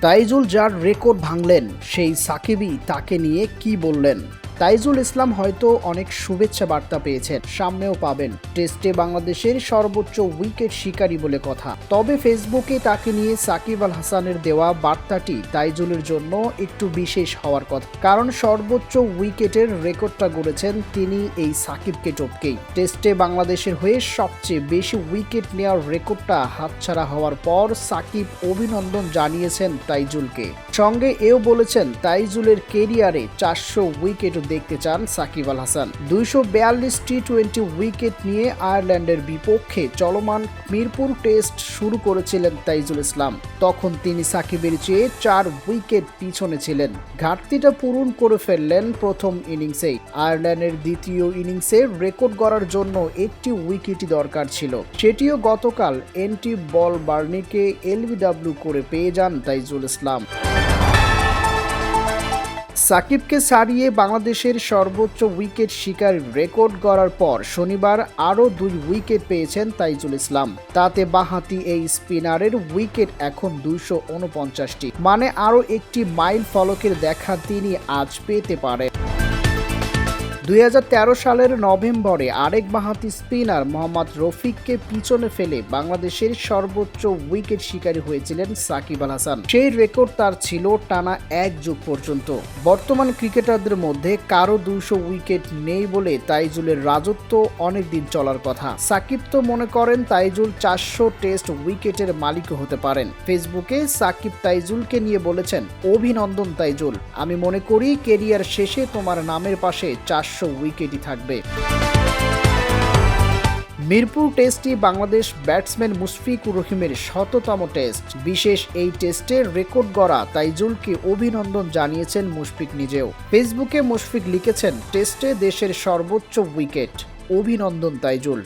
তাইজুল যার রেকর্ড ভাঙলেন সেই সাকিবই তাকে নিয়ে কি বললেন। তাইজুল ইসলাম হয়তো অনেক শুভেচ্ছা বার্তা পেয়েছেন, সামনেও পাবেন। টেস্টে বাংলাদেশের সর্বোচ্চ উইকেট শিকারী বলে কথা। তবে ফেসবুকে তাকে নিয়ে সাকিব আল হাসানের দেওয়া বার্তাটি তাইজুলের জন্য একটু বিশেষ হওয়ার কথা, কারণ সর্বোচ্চ উইকেটের রেকর্ডটা গড়েছেন তিনি এই সাকিবকে টপকেই। টেস্টে বাংলাদেশের হয়ে সবচেয়ে বেশি উইকেট নেওয়ার রেকর্ডটা হাতছাড়া হওয়ার পর সাকিব অভিনন্দন জানিয়েছেন তাইজুলকে। সঙ্গে এও বলেছেন তাইজুলের কেরিয়ারে 400 উইকেট দেখতে চান সাকিব আল হাসান। 242 টি-20 উইকেট নিয়ে আয়ারল্যান্ডের বিপক্ষে চলমান মিরপুর টেস্ট শুরু করেছিলেন তাইজুল ইসলাম। তখন তিনি সাকিবের চেয়ে 4 উইকেট পিছনে ছিলেন। ঘাটতিটা পূরণ করে ফেললেন প্রথম ইনিংসেই। আয়ারল্যান্ডের দ্বিতীয় ইনিংসে রেকর্ড গড়ার জন্য একটি উইকেটই দরকার ছিল, সেটিও গতকাল এনটি বল বার্নিকে এলবিডব্লিউ করে পেয়ে যান তাইজুল ইসলাম। সাকিবকে ছাড়িয়ে বাংলাদেশের সর্বোচ্চ উইকেট শিকারীর রেকর্ড গড়ার পর শনিবার আরও 2 উইকেট পেয়েছেন তাইজুল ইসলাম। তাতে বাঁহাতি এই স্পিনারের উইকেট এখন 249টি, মানে আরও একটি মাইল ফলকের দেখা তিনি আজ পেতে পারেন। 2013 সালের নভেম্বরে আরেক বাঁহাতি স্পিনার মোহাম্মদ রফিককে পিছনে ফেলে বাংলাদেশের সর্বোচ্চ উইকেট শিকারী হয়েছিলেন সাকিব আল হাসান। সেই রেকর্ড তার ছিল টানা 1 যুগ পর্যন্ত। বর্তমান ক্রিকেটারদের মধ্যে কারো 200 উইকেট নেই বলে তাইজুলের রাজত্ব অনেকদিন চলার কথা। সাকিব তো মনে করেন তাইজুল 400 টেস্ট উইকেটের মালিকও হতে পারেন। ফেসবুকে সাকিব তাইজুলকে নিয়ে বলেছেন, অভিনন্দন তাইজুল, আমি মনে করি কেরিয়ার শেষে তোমার নামের পাশে 400 উইকেটই থাকবে। মিরপুর টেস্টটি বাংলাদেশ ব্যাটসম্যান মুশফিকুর রহিমের 100তম টেস্ট। বিশেষ এই টেস্টের রেকর্ড গড়া তাইজুলকে অভিনন্দন জানিয়েছেন মুশফিক নিজেও। ফেসবুকে মুশফিক লিখেছেন, টেস্টে দেশের সর্বোচ্চ উইকেট, অভিনন্দন তাইজুল।